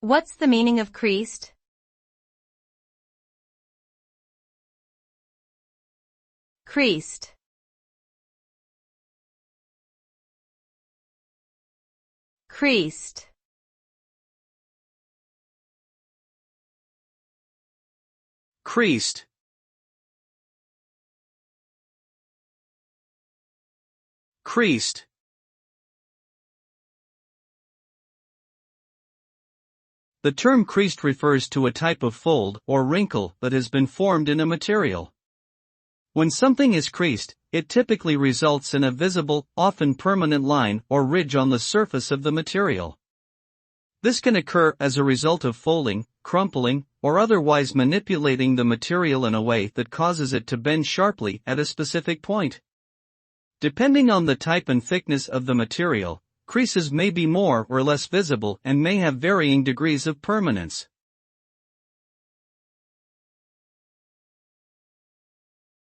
What's the meaning of creased? Creased. Creased. Creased. Creased. The term creased refers to a type of fold or wrinkle that has been formed in a material. When something is creased, it typically results in a visible, often permanent line or ridge on the surface of the material. This can occur as a result of folding, crumpling, or otherwise manipulating the material in a way that causes it to bend sharply at a specific point. Depending on the type and thickness of the material, creases may be more or less visible and may have varying degrees of permanence.